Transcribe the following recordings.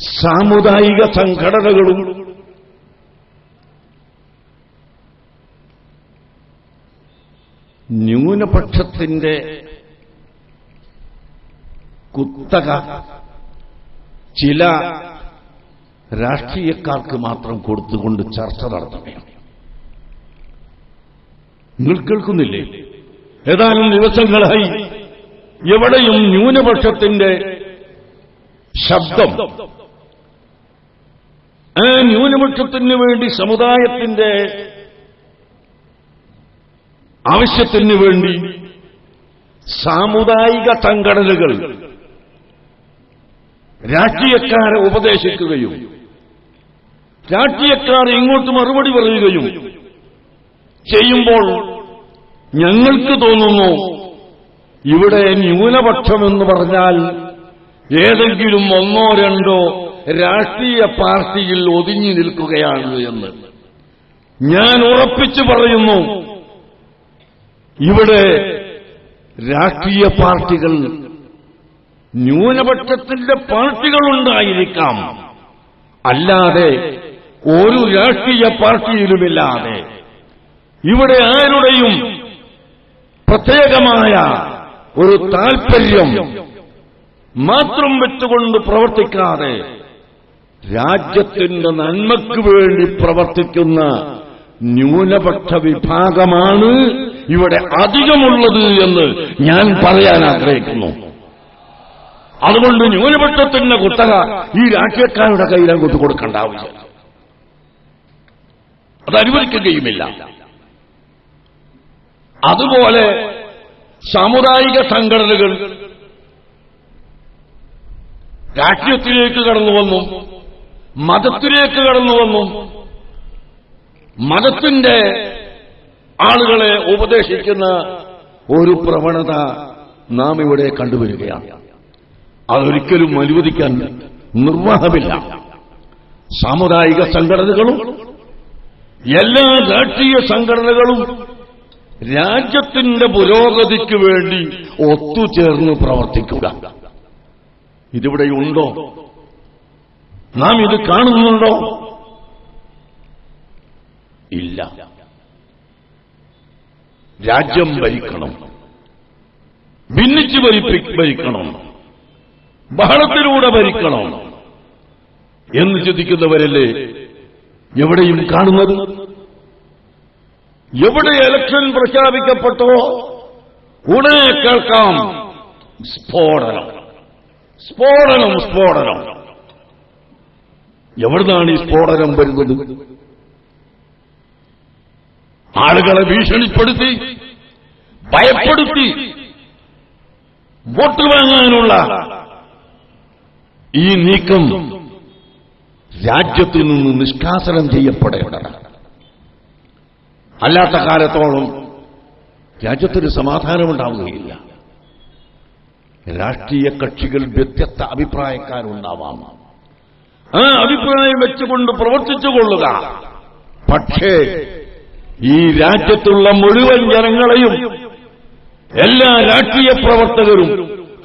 സാമുദായിക സംഘടനകളും ന്യൂനപക്ഷത്തിന്റെ കുത്തക ചില രാഷ്ട്രീയക്കാർക്ക് മാത്രം കൊടുത്തുകൊണ്ട് ചർച്ച നടത്തുകയാണ്. നിങ്ങൾ കേൾക്കുന്നില്ലേ? ഏതാനും ദിവസങ്ങളായി എവിടെയും ന്യൂനപക്ഷത്തിന്റെ ശബ്ദം, ആ ന്യൂനപക്ഷത്തിന് വേണ്ടി സമുദായത്തിന്റെ ആവശ്യത്തിന് വേണ്ടി സാമുദായിക സംഘടനകൾ രാഷ്ട്രീയക്കാരെ ഉപദേശിക്കുകയും രാഷ്ട്രീയക്കാർ ഇങ്ങോട്ട് മറുപടി പറയുകയും ചെയ്യുമ്പോൾ ഞങ്ങൾക്ക് തോന്നുന്നു ഇവിടെ ന്യൂനപക്ഷമെന്ന് പറഞ്ഞാൽ ഏതെങ്കിലും ഒന്നോ രണ്ടോ രാഷ്ട്രീയ പാർട്ടിയിൽ ഒതുങ്ങി നിൽക്കുകയാണ് എന്ന്. ഞാൻ ഉറപ്പിച്ചു പറയുന്നു, ഇവിടെ രാഷ്ട്രീയ പാർട്ടികൾ ന്യൂനപക്ഷത്തിന്റെ പാർട്ടികളുണ്ടായിരിക്കാം, അല്ലാതെ ഒരു രാഷ്ട്രീയ പാർട്ടിയിലുമില്ലാതെ ഇവിടെ ആരുടെയും പ്രത്യേകമായ ഒരു താൽപര്യം മാത്രം വെച്ചുകൊണ്ട് പ്രവർത്തിക്കാതെ രാജ്യത്തിന്റെ നന്മയ്ക്ക് വേണ്ടി പ്രവർത്തിക്കുന്ന ന്യൂനപക്ഷ വിഭാഗമാണ് ഇവിടെ അധികമുള്ളത് എന്ന് ഞാൻ പറയാൻ ആഗ്രഹിക്കുന്നു. അതുകൊണ്ട് ന്യൂനപക്ഷത്തിന്റെ കുത്തക ഈ രാഷ്ട്രീയക്കാരുടെ കയ്യിൽ അങ്ങോട്ട് കൊടുക്കേണ്ട ആവശ്യം അത് അനുവദിക്കുകയുമില്ല. അതുപോലെ സാമുദായിക സംഘടനകൾ രാഷ്ട്രീയത്തിലേക്ക് കടന്നുവന്നു, മതത്തിലേക്ക് കടന്നുവന്നു, മതത്തിന്റെ ആളുകളെ ഉപദേശിക്കുന്ന ഒരു പ്രവണത നാം ഇവിടെ കണ്ടുവരികയാണ്. അതൊരിക്കലും അനുവദിക്കാൻ നിർവാഹമില്ല. സാമുദായിക സംഘടനകളും എല്ലാ രാഷ്ട്രീയ സംഘടനകളും രാജ്യത്തിന്റെ പുരോഗതിക്ക് വേണ്ടി ഒത്തുചേർന്ന് പ്രവർത്തിക്കുക. ഇതിവിടെയുണ്ടോ? നാം ഇത് കാണുന്നുണ്ടോ? ഇല്ല. രാജ്യം ഭരിക്കണം, ഭിന്നിച്ച് ഭരിക്കണം, ബഹളത്തിലൂടെ ഭരിക്കണം എന്ന് ചിന്തിക്കുന്നവരല്ലേ എവിടെയും കാണുന്നത്? എവിടെ ഇലക്ഷൻ പ്രഖ്യാപിക്കപ്പെട്ടോ ഉടനെ കേൾക്കാം സ്ഫോടനം, സ്ഫോടനം, സ്ഫോടനം. എവിടുന്നാണ് ഈ സ്ഫോടനം വരുന്നത്? ആളുകളെ ഭീഷണിപ്പെടുത്തി, ഭയപ്പെടുത്തി വോട്ട് വാങ്ങാനുള്ള ഈ നീക്കം രാജ്യത്തു നിന്ന് നിഷ്കാസനം ചെയ്യപ്പെടേണ്ടതാണ്. അല്ലാത്ത കാലത്തോളം രാജ്യത്തൊരു സമാധാനമുണ്ടാവുകയില്ല. രാഷ്ട്രീയ കക്ഷികൾ വ്യത്യസ്ത അഭിപ്രായക്കാരുണ്ടാവാം, ആ അഭിപ്രായം വെച്ചുകൊണ്ട് പ്രവർത്തിച്ചുകൊള്ളുക. പക്ഷേ ഈ രാജ്യത്തുള്ള മുഴുവൻ ജനങ്ങളെയും എല്ലാ രാഷ്ട്രീയ പ്രവർത്തകരും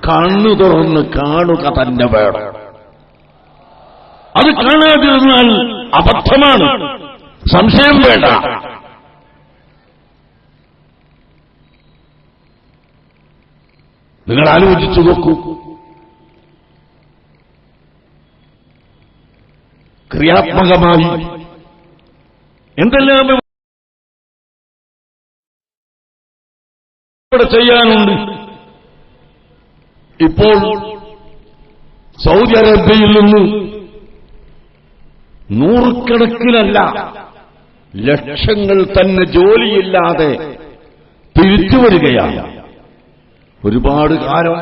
കണ്ണു തുറന്ന് കാണുക തന്നെ വേണം. അത് കാണാതിരുന്നാൽ അബദ്ധമാണ്, സംശയം വേണ്ട. നിങ്ങൾ ആലോചിച്ചു നോക്കൂ. ക്രിയാത്മകമായി എന്തെല്ലാം ഇവിടെ ചെയ്യാനുണ്ട്. ഇപ്പോൾ സൗദി അറേബ്യയിൽ നിന്ന് നൂറുകണക്കിനല്ല ലക്ഷങ്ങൾ തന്നെ ജോലിയില്ലാതെ തിരിച്ചുവരികയാണ്. ഒരുപാട് കാലം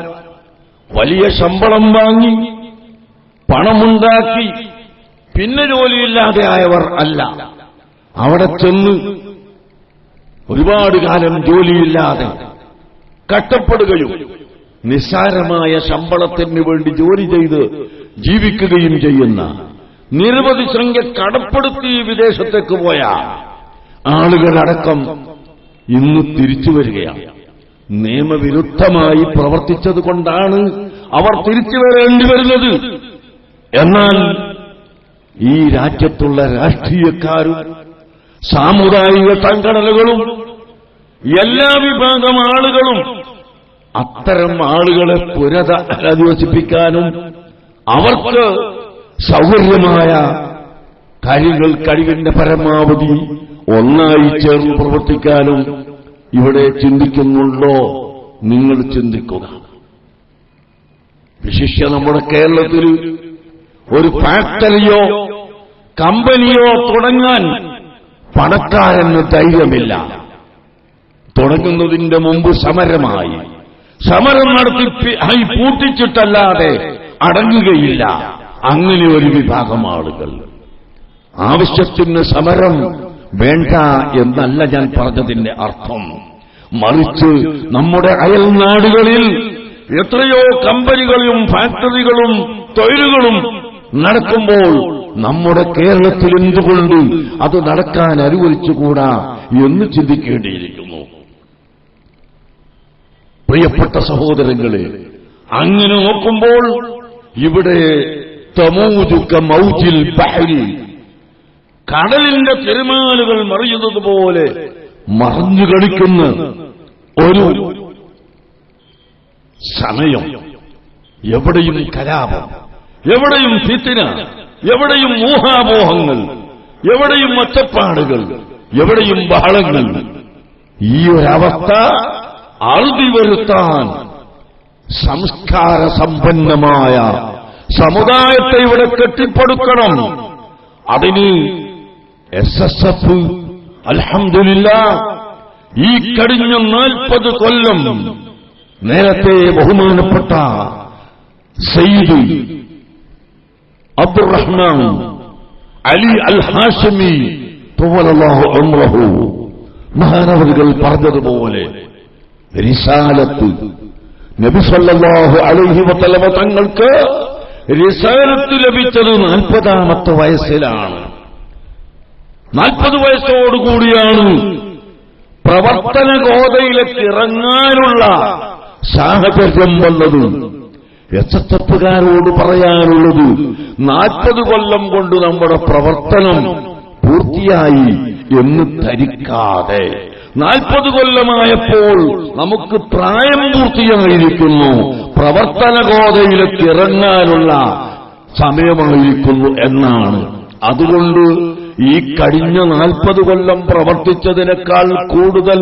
വലിയ ശമ്പളം വാങ്ങി പണമുണ്ടാക്കി പിന്നെ ജോലിയില്ലാതെ ആയവർ അല്ല. അവിടെ ചെന്ന് ഒരുപാട് കാലം ജോലിയില്ലാതെ കഷ്ടപ്പെടുകയും നിസ്സാരമായ ശമ്പളത്തിന് വേണ്ടി ജോലി ചെയ്ത് ജീവിക്കുകയും ചെയ്യുന്ന നിരവധി സംഖ്യ കടപ്പെടുത്തി വിദേശത്തേക്ക് പോയ ആളുകളടക്കം ഇന്ന് തിരിച്ചു വരികയാണ്. നിയമവിരുദ്ധമായി പ്രവർത്തിച്ചതുകൊണ്ടാണ് അവർ തിരിച്ചു വരേണ്ടി വരുന്നത്. എന്നാൽ ഈ രാജ്യത്തുള്ള രാഷ്ട്രീയക്കാരും സാമുദായിക സംഘടനകളും എല്ലാ വിഭാഗം ആളുകളും അത്തരം ആളുകളെ പുനരധിവസിപ്പിക്കാനും അവർക്ക് സൗകര്യമായ കാര്യങ്ങൾ കഴിവിന്റെ പരമാവധി ഒന്നായി ചേർന്ന് പ്രവർത്തിക്കാനും ഇവിടെ ചിന്തിക്കുന്നുണ്ടോ? നിങ്ങൾ ചിന്തിക്കുക. വിശിഷ്യ നമ്മുടെ കേരളത്തിൽ ഒരു ഫാക്ടറിയോ കമ്പനിയോ തുടങ്ങാൻ പണക്കാരന് ധൈര്യമില്ല. തുടങ്ങുന്നതിന്റെ മുമ്പ് സമരം നടത്തി പൂട്ടിച്ചിട്ടല്ലാതെ അടങ്ങുകയില്ല. അങ്ങനെ ഒരു വിഭാഗം ആളുകൾ. ആവശ്യത്തിന് സമരം വേണ്ട എന്നല്ല ഞാൻ പറഞ്ഞതിന്റെ അർത്ഥം. മറിച്ച് നമ്മുടെ അയൽനാടുകളിൽ എത്രയോ കമ്പനികളും ഫാക്ടറികളും തൊഴിലുകളും നടക്കുമ്പോൾ നമ്മുടെ കേരളത്തിൽ എന്തുകൊണ്ട് അത് നടക്കാൻ അനുവദിച്ചുകൂടാ എന്ന് ചിന്തിക്കേണ്ടിയിരിക്കുന്നു. പ്രിയപ്പെട്ട സഹോദരങ്ങളെ, അങ്ങനെ നോക്കുമ്പോൾ ഇവിടെ തമൂജുക മൗജിൽ ബഹരി, കടലിന്റെ തിരമാലകൾ മറിയുന്നത് പോലെ മറിഞ്ഞു കളിക്കുന്ന ഒരു സമയം. എവിടെയും കലാപം, എവിടെയും ഫിത്ന, എവിടെയും ഊഹാപോഹങ്ങൾ, എവിടെയും ഒച്ചപ്പാടുകൾ, എവിടെയും ബഹളങ്ങൾ. ഈ ഒരവസ്ഥ അറുതി വരുത്താൻ സംസ്കാര സമ്പന്നമായ സമുദായത്തെ ഇവിടെ കെട്ടിപ്പടുക്കണം. അതിന് SSF അൽഹംദുലില്ലാഹ് ഈ കഴിഞ്ഞ 40 കൊല്ലം നേരത്തെ ബഹുമാനപ്പെട്ട സയ്യിദ് അബ്ദുറഹ്മാൻ അലി അൽ ഹാഷിമി തവല്ലല്ലാഹു ഉംറഹു മഹാനവറുകൾ പറഞ്ഞതുപോലെ റിസാലത്ത് നബി സല്ലല്ലാഹു അലൈഹി വസല്ലമ തങ്ങൾക്ക് റിസാലത്ത് ലഭിച്ചത് 40ാമത്തെ വയസ്സിലാണ്. 40 വയസ്സോടുകൂടിയാണ് പ്രവർത്തന ഗോതയിലേക്ക് ഇറങ്ങാനുള്ള സാഹചര്യം വന്നത്. SSFകാരോട് പറയാനുള്ളത്, 40 കൊല്ലം കൊണ്ട് നമ്മുടെ പ്രവർത്തനം പൂർത്തിയായി എന്ന് ധരിക്കാതെ 40 കൊല്ലമായപ്പോൾ നമുക്ക് പ്രായം പൂർത്തിയായിരിക്കുന്നു, പ്രവർത്തന ഗോതയിലേക്ക് ഇറങ്ങാനുള്ള സമയമായിരിക്കുന്നു എന്നാണ്. അതുകൊണ്ട് ഈ കഴിഞ്ഞ 40 കൊല്ലം പ്രവർത്തിച്ചതിനേക്കാൾ കൂടുതൽ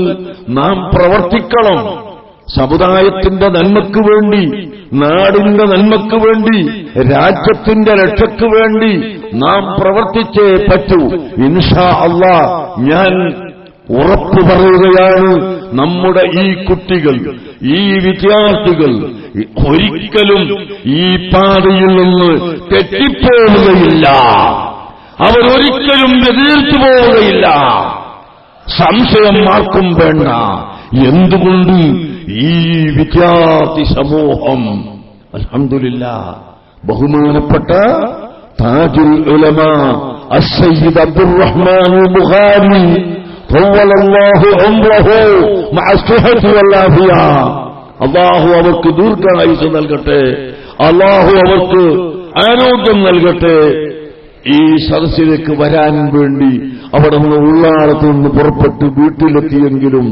നാം പ്രവർത്തിക്കണം. സമുദായത്തിന്റെ നന്മയ്ക്ക് വേണ്ടി, നാടിന്റെ നന്മയ്ക്ക് വേണ്ടി, രാജ്യത്തിന്റെ രക്ഷയ്ക്ക് വേണ്ടി നാം പ്രവർത്തിച്ചേ പറ്റൂ. ഇൻഷാ അല്ലാഹ് ഞാൻ ഉറപ്പു പറയുകയാണ്, നമ്മുടെ ഈ കുട്ടികൾ, ഈ വിദ്യാർത്ഥികൾ ഒരിക്കലും ഈ പാതയിൽ നിന്ന് തെറ്റിപ്പോവുകയില്ല. അവരൊരിക്കലും വ്യതിരിച്ചു പോവുകയില്ല. സംശയം ആർക്കും വേണ്ട. എന്തുകൊണ്ട്? ഈ വിദ്യാർത്ഥി സമൂഹം അൽഹംദുലില്ലാഹ് ബഹുമാനപ്പെട്ട താജുൽ ഉലമാ അസ്സയ്യിദ് അബ്ദുറഹ്മാൻ ബുഖാരി തവല്ലല്ലാഹു ഉംറഹു മഅ സിഹത്തി വൽ ആഫിയ, അല്ലാഹു അവർക്ക് ദീർഘായുസ്സ് നൽകട്ടെ, അല്ലാഹു അവർക്ക് ആരോഗ്യം നൽകട്ടെ. ഈ സദസ്സിലേക്ക് വരാൻ വേണ്ടി അവിടെ നിന്ന് ഉള്ളാളത്ത് നിന്ന് പുറപ്പെട്ട് വീട്ടിലെത്തിയെങ്കിലും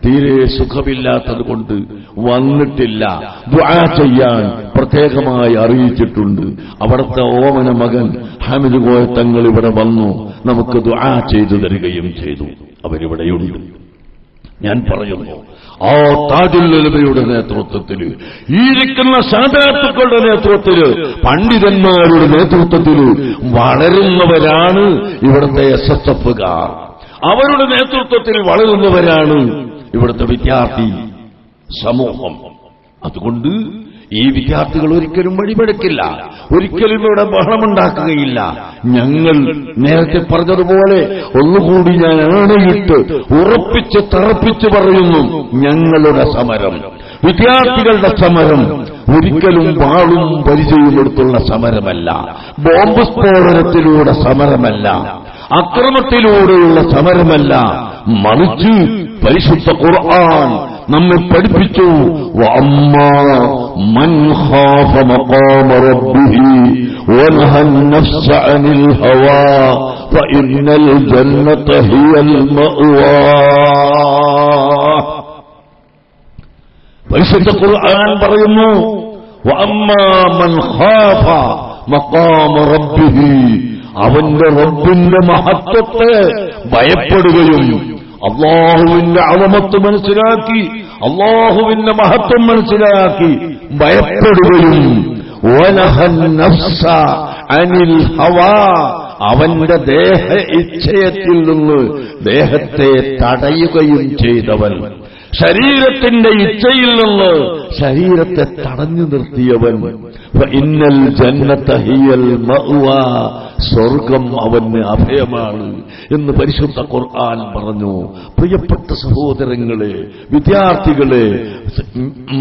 തീരെ സുഖമില്ലാത്തതുകൊണ്ട് വന്നിട്ടില്ല. ദുആ ചെയ്യാൻ പ്രത്യേകമായി അറിയിച്ചിട്ടുണ്ട്. അവിടുത്തെ ഓമന മകൻ ഹമീദ് കോയത്തങ്ങൾ ഇവിടെ വന്നു, നമുക്ക് ദുആ ചെയ്തു തരികയും ചെയ്തു. അവരിവിടെയുണ്ട്. ഞാൻ പറയുന്നു, ആ താജുൽ ഉലമയുടെ നേതൃത്വത്തിൽ, ഈ ഇരിക്കുന്ന സാദാത്തുക്കളുടെ നേതൃത്വത്തിൽ, പണ്ഡിതന്മാരുടെ നേതൃത്വത്തിൽ വളരുന്നവരാണ് ഇവിടുത്തെ SSFകാർ. അവരുടെ നേതൃത്വത്തിൽ വളരുന്നവരാണ് ഇവിടുത്തെ വിദ്യാർത്ഥി സമൂഹം. അതുകൊണ്ട് ഈ വിദ്യാർത്ഥികൾ ഒരിക്കലും വഴിപെടുക്കില്ല, ഒരിക്കലും ഇവിടെ ബഹളമുണ്ടാക്കുകയില്ല. ഞങ്ങൾ നേരത്തെ പറഞ്ഞതുപോലെ ഒന്നുകൂടി ഞാൻ ആണയിട്ട് ഉറപ്പിച്ച് തറപ്പിച്ച് പറയുന്നു, ഞങ്ങളുടെ സമരം, വിദ്യാർത്ഥികളുടെ സമരം ഒരിക്കലും വാളും പരിചയമെടുത്തുള്ള സമരമല്ല, ബോംബ് സ്ഫോടനത്തിലൂടെ സമരമല്ല, അക്രമത്തിലൂടെയുള്ള സമരമല്ല. മറിച്ച് പരിശുദ്ധ ഖുർആൻ നമ്മെ പഠിപ്പിച്ചു, വഅമ്മാ മൻ ഖാഫ മഖാമ റബ്ബിഹി വനഹ അൻ-നഫ്സ അനിൽ ഹവാ ഫഇന്നൽ ജന്നത ഹിയൽ മഅവാ. പരിശുദ്ധ ഖുർആൻ പറയുന്നു, വഅമ്മാ മൻ ഖാഫ മഖാമ റബ്ബിഹി, അവന്റെ റബ്ബിന്റെ മഹത്വത്തെ ഭയപ്പെടുകയും അല്ലാഹുവിന്റെ അളമത്ത് മനസ്സിലാക്കി അല്ലാഹുവിന്റെ മഹത്വം മനസ്സിലാക്കി ഭയപ്പെടുകയും വനഹൻ നഫ്സ അനിൽ ഹവാ, അവന്റെ ദേഹ ഇച്ഛയത്തിൽ നിന്ന് ദേഹത്തെ തടയുകയും ചെയ്തവൻ, ശരീരത്തിന്റെ ഇച്ഛയിൽ നിന്ന് ശരീരത്തെ തടഞ്ഞു നിർത്തിയവൻ, ഫഇന്നൽ ജന്നത ഹിയൽ മഅവാ, സ്വർഗം അവന് അഭയമാണ് എന്ന് പരിശുദ്ധ ഖുർആൻ പറഞ്ഞു. പ്രിയപ്പെട്ട സഹോദരങ്ങളെ, വിദ്യാർത്ഥികളെ,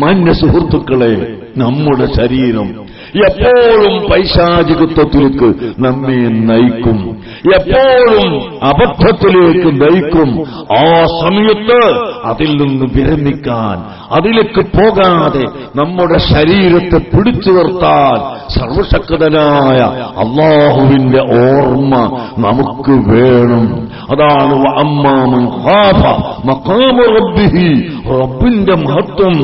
മാന്യ സുഹൃത്തുക്കളെ, നമ്മുടെ ശരീരം എപ്പോഴും പൈശാചികത്വത്തിലേക്ക് നമ്മെ നയിക്കും, എപ്പോഴും അബദ്ധത്തിലേക്ക് നയിക്കും. ആ സമയത്ത് അതിൽ നിന്ന് വിരമിക്കാൻ, അതിലേക്ക് പോകാതെ നമ്മുടെ ശരീരത്തെ പിടിച്ചു നിർത്താൻ സർവശക്തനായ അല്ലാഹുവിന്റെ ഓർമ്മ നമുക്ക് വേണം. അതാണ് വഅമ്മാ മൻ ഖാഫ മഖാമ റബ്ബിഹി, റബ്ബിന്റെ മഹത്വം,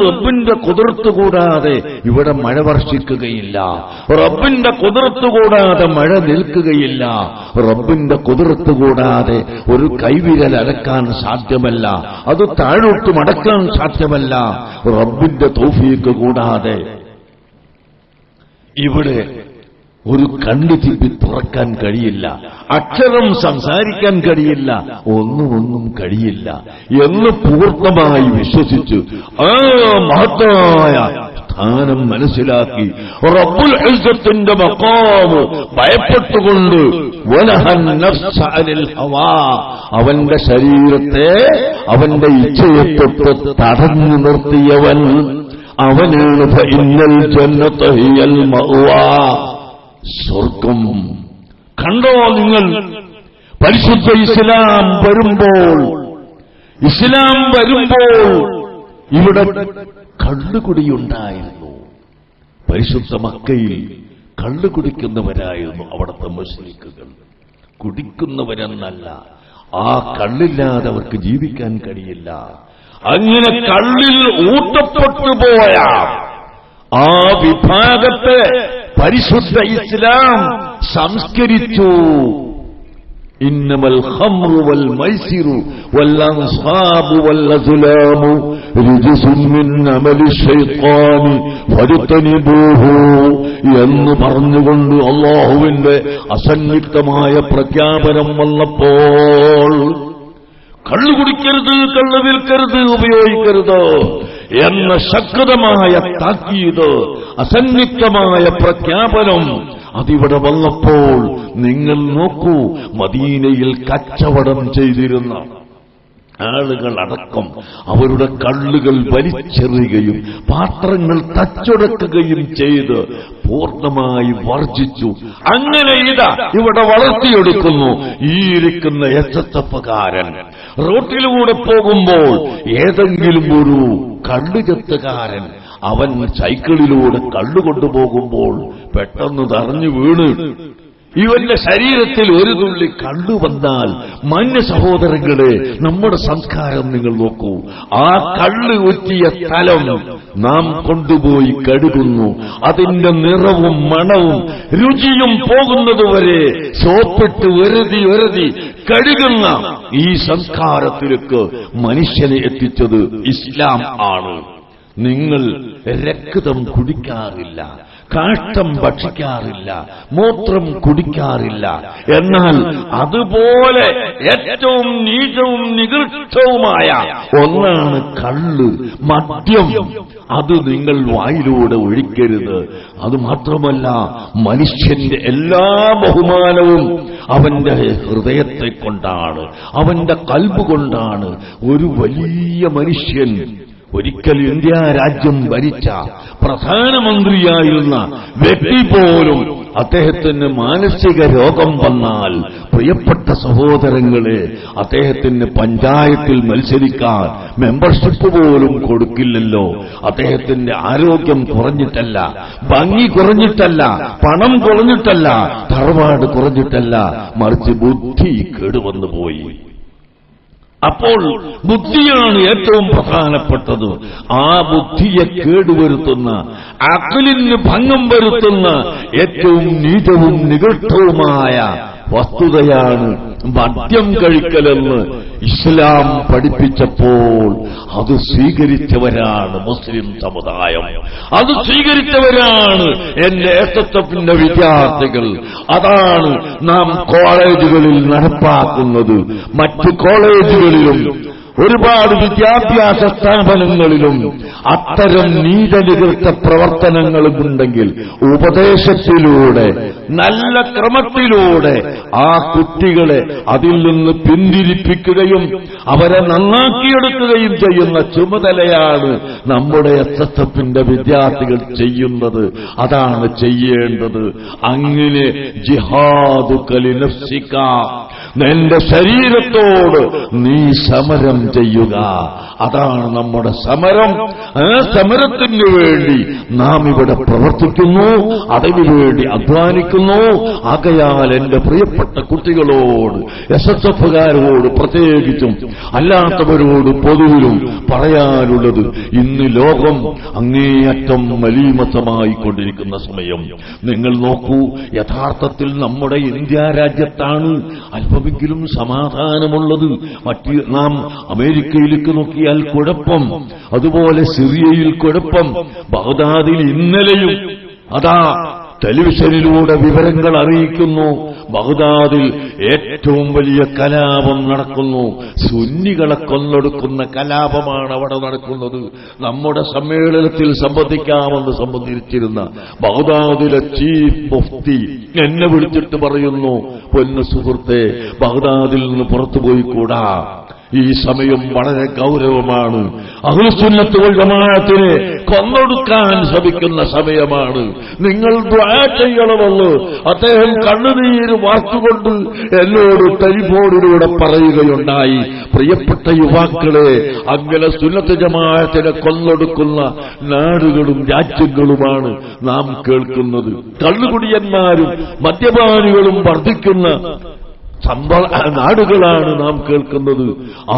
റബ്ബിന്റെ ഖുദ്റത്ത് കൂടാതെ ഇവിടെ മഴ വർഷിക്കുകയില്ല, റബ്ബിന്റെ ഖുദ്റത്ത് കൂടാതെ മഴ നിൽക്കുകയില്ല, റബ്ബിന്റെ ഖുദ്റത്ത് കൂടാതെ ഒരു കൈവിരൽ അലക്കാൻ സാധ്യമല്ല, അത് താഴോട്ട് മടക്കാൻ സാധ്യമല്ല, റബ്ബിന്റെ തൗഫീഖ് കൂടാതെ ഇവിടെ ഒരു കണ്ണു തിപ്പി തുറക്കാൻ കഴിയില്ല, അക്ഷരം സംസാരിക്കാൻ കഴിയില്ല, ഒന്നും കഴിയില്ല എന്ന് പൂർണ്ണമായി വിശ്വസിച്ച് ആ മഹത്തായ സ്ഥാനം മനസ്സിലാക്കി റബ്ബുൽ ഇസ്സത്തിന്റെ മഖാം ഭയപ്പെട്ടുകൊണ്ട് വനഹൻ നഫ്സ അനിൽ ഹവാ, അവന്റെ ശരീരത്തെ അവന്റെ ഇച്ഛയെ തൊട്ട് തടഞ്ഞു നിർത്തിയവൻ അവനാണ് ഫഇന്നൽ ജന്നത ഹിയൽ മഅവാ, സ്വർഗം. കണ്ടോ നിങ്ങൾ, പരിശുദ്ധ ഇസ്ലാം വരുമ്പോൾ ഇവിടെ കള്ളുകുടിയുണ്ടായിരുന്നു. പരിശുദ്ധ മക്കയിൽ കള്ളുകുടിക്കുന്നവരായിരുന്നു അവിടുത്തെ മുശ്രിക്കുകൾ. കുടിക്കുന്നവരെന്നല്ല, ആ കള്ളില്ലാതെ അവർക്ക് ജീവിക്കാൻ കഴിയില്ല. അങ്ങനെ കള്ളിൽ ഊട്ടപ്പെട്ടുപോയ ആ വിഭാഗത്തെ പരിശുദ്ധ ഇസ്ലാം സംസ്കരിച്ചു. ഇന്നമൽ ഖംറു വൽ മൈസിറു വൽ അൻസാബു വൽ അസ്ലാമു റിജ്സുൻ മിൻ അമലി ശൈത്താനി ഫജ്തനിബൂഹു എന്ന് പറഞ്ഞുകൊണ്ട് അല്ലാഹുവിന്റെ അസന്നിഗ്ധമായ പ്രഖ്യാപനം വന്നപ്പോൾ കള്ളു കുടിക്കരുത്, കള്ളു വിൽക്കരുത്, ഉപയോഗിക്കരുത് എന്ന ശക്തമായ താക്കീത്, അസന്നിഗ്ധമായ പ്രഖ്യാപനം അതിവിടെ വന്നപ്പോൾ നിങ്ങൾ നോക്കൂ, മദീനയിൽ കച്ചവടം ചെയ്തിരുന്ന ആളുകൾ അടക്കം അവരുടെ കള്ളുകൾ വലിച്ചെറിയുകയും പാത്രങ്ങൾ തച്ചുടക്കുകയും ചെയ്ത് പൂർണ്ണമായി വർജിച്ചു. അങ്ങനെ ഇതാ ഇവിടെ വളർത്തിയെടുക്കുന്നു. ഈ ഇരിക്കുന്ന എസ്എസ്എഫുകാരൻ റോട്ടിലൂടെ പോകുമ്പോൾ ഏതെങ്കിലും ഒരു കള്ളുചെത്തുകാരൻ അവൻ സൈക്കിളിലൂടെ കള്ളുകൊണ്ടുപോകുമ്പോൾ പെട്ടെന്ന് തറഞ്ഞു വീണ് ഇവന്റെ ശരീരത്തിൽ ഒരു തുള്ളി കള്ളു വന്നാൽ, മാന്യ സഹോദരങ്ങളെ, നമ്മുടെ സംസ്കാരം നിങ്ങൾ നോക്കൂ. ആ കള്ളു ഊറ്റിയ സ്ഥലം നാം കൊണ്ടുപോയി കഴുകുന്നു. അതിന്റെ നിറവും മണവും രുചിയും പോകുന്നതുവരെ സോപ്പിട്ട് വെറുതി കഴുകുന്ന ഈ സംസ്കാരത്തിലേക്ക് മനുഷ്യനെ എത്തിച്ചത് ഇസ്ലാം ആണ്. നിങ്ങൾ രക്തം കുടിക്കാറില്ല, കാഷ്ടം ഭക്ഷിക്കാറില്ല, മൂത്രം കുടിക്കാറില്ല. എന്നാൽ അതുപോലെ ഏറ്റവും നീചവും നികൃഷ്ടവുമായ ഒന്നാണ് കള്ള്, മദ്യം. അത് നിങ്ങൾ വായിലൂടെ ഒഴിക്കരുത്. അതുമാത്രമല്ല, മനുഷ്യന്റെ എല്ലാ ബഹുമാനവും അവന്റെ ഹൃദയത്തെ കൊണ്ടാണ്, അവന്റെ കൽബ് കൊണ്ടാണ്. ഒരു വലിയ മനുഷ്യൻ, ഒരിക്കൽ ഇന്ത്യ രാജ്യം ഭരിച്ച പ്രധാനമന്ത്രിയായിരുന്ന വ്യക്തി പോലും അദ്ദേഹത്തിന് മാനസിക രോഗം വന്നാൽ പ്രിയപ്പെട്ട സഹോദരങ്ങളെ അദ്ദേഹത്തിന് പഞ്ചായത്തിൽ മത്സരിക്കാൻ മെമ്പർഷിപ്പ് പോലും കൊടുക്കില്ലല്ലോ. അദ്ദേഹത്തിന്റെ ആരോഗ്യം കുറഞ്ഞിട്ടല്ല, ഭംഗി കുറഞ്ഞിട്ടല്ല, പണം കുറഞ്ഞിട്ടല്ല, തറവാട് കുറഞ്ഞിട്ടല്ല, മറിച്ച് ബുദ്ധി കേടുവന്നു പോയി. അപ്പോൾ ബുദ്ധിയാണ് ഏറ്റവും പ്രധാനപ്പെട്ടത്. ആ ബുദ്ധിയെ കേടുവരുത്തുന്ന, അഖ്ലിന് ഭംഗം വരുത്തുന്ന ഏറ്റവും നീചവും നികൃഷ്ടവുമായ വസ്തുതയാണ് മദ്യം കഴിക്കലെന്ന് ഇസ്ലാം പഠിപ്പിച്ചപ്പോൾ അത് സ്വീകരിച്ചവരാണ് മുസ്ലിം സമുദായം. അത് സ്വീകരിച്ചവരാണ് എന്റെ എസ്എസ്എഫിന്റെ വിദ്യാർത്ഥികൾ. അതാണ് നാം കോളേജുകളിൽ നടപ്പാക്കുന്നത്. മറ്റു കോളേജുകളിലും ഒരുപാട് വിദ്യാഭ്യാസ സ്ഥാപനങ്ങളിലും അത്തരം നീതനികൃഷ്ട പ്രവർത്തനങ്ങളുമുണ്ടെങ്കിൽ ഉപദേശത്തിലൂടെ, നല്ല ക്രമത്തിലൂടെ ആ കുട്ടികളെ അതിൽ നിന്ന് പിന്തിരിപ്പിക്കുകയും അവരെ നന്നാക്കിയെടുക്കുകയും ചെയ്യുന്ന ചുമതലയാണ് നമ്മുടെ എസ്എസ്എഫിന്റെ വിദ്യാർത്ഥികൾ ചെയ്യുന്നത്. അതാണ് ചെയ്യേണ്ടത്. അങ്ങനെ ജിഹാദുക ലിനഫ്സിക, നിന്റെ ശരീരത്തോട് നീ സമരം ചെയ്യുക. അതാണ് നമ്മുടെ സമരം. ആ സമരത്തിന് വേണ്ടി നാം ഇവിടെ പ്രവർത്തിക്കുന്നു, അതിനുവേണ്ടി അധ്വാനിക്കുന്നു. ആകയാൽ എന്റെ പ്രിയപ്പെട്ട കുട്ടികളോട്, എസ്എസ്എഫുകാരോട് പ്രത്യേകിച്ചും അല്ലാത്തവരോട് പൊതുവിലും പറയാനുള്ളത്, ഇന്ന് ലോകം അങ്ങേയറ്റം മലീമസമായിക്കൊണ്ടിരിക്കുന്ന സമയം. നിങ്ങൾ നോക്കൂ, യഥാർത്ഥത്തിൽ നമ്മുടെ ഇന്ത്യ രാജ്യത്താണ് അല്പമെങ്കിലും സമാധാനമുള്ളത്. മറ്റ് നാം അമേരിക്കയിലേക്ക് നോക്കിയാൽ കുഴപ്പം, അതുപോലെ സിറിയയിൽ കുഴപ്പം, ബഗ്ദാദിൽ ഇന്നലെയും അതാ ടെലിവിഷനിലൂടെ വിവരങ്ങൾ അറിയിക്കുന്നു, ബഗ്ദാദിൽ ഏറ്റവും വലിയ കലാപം നടക്കുന്നു. സുന്നികളെ കൊന്നൊടുക്കുന്ന കലാപമാണ് അവിടെ നടക്കുന്നത്. നമ്മുടെ സമ്മേളനത്തിൽ സംബന്ധിക്കാമെന്ന് സംബന്ധിച്ചിരുന്ന ബഗ്ദാദിലെ ചീഫ് മുഫ്തി എന്നെ വിളിച്ചിട്ട് പറയുന്നു, പൊന്നു സുഹൃത്തെ, ബഗ്ദാദിൽ നിന്ന് പുറത്തുപോയിക്കൂടാ, ഈ സമയം വളരെ ഗൗരവമാണ്. അഹ്ലുസുന്നത്ത് വൽ ജമാഅത്തിനെ കൊന്നൊടുക്കാൻ ശ്രമിക്കുന്ന സമയമാണ്. നിങ്ങൾ ദുആ ചെയ്യണമെന്ന് അദ്ദേഹം കണ്ണുനീര് വാർത്തുകൊണ്ട് എന്നോട് ടെലിഫോണിലൂടെ പറയുകയുണ്ടായി. പ്രിയപ്പെട്ട യുവാക്കളെ, അങ്ങനെ സുന്നത്ത് ജമാഅത്തിനെ കൊന്നൊടുക്കുന്ന നാടുകളും രാജ്യങ്ങളുമാണ് നാം കേൾക്കുന്നത്. കള്ളുകുടിയന്മാരും മദ്യപാനികളും വർദ്ധിക്കുന്ന നാടുകളാണ് നാം കേൾക്കുന്നത്.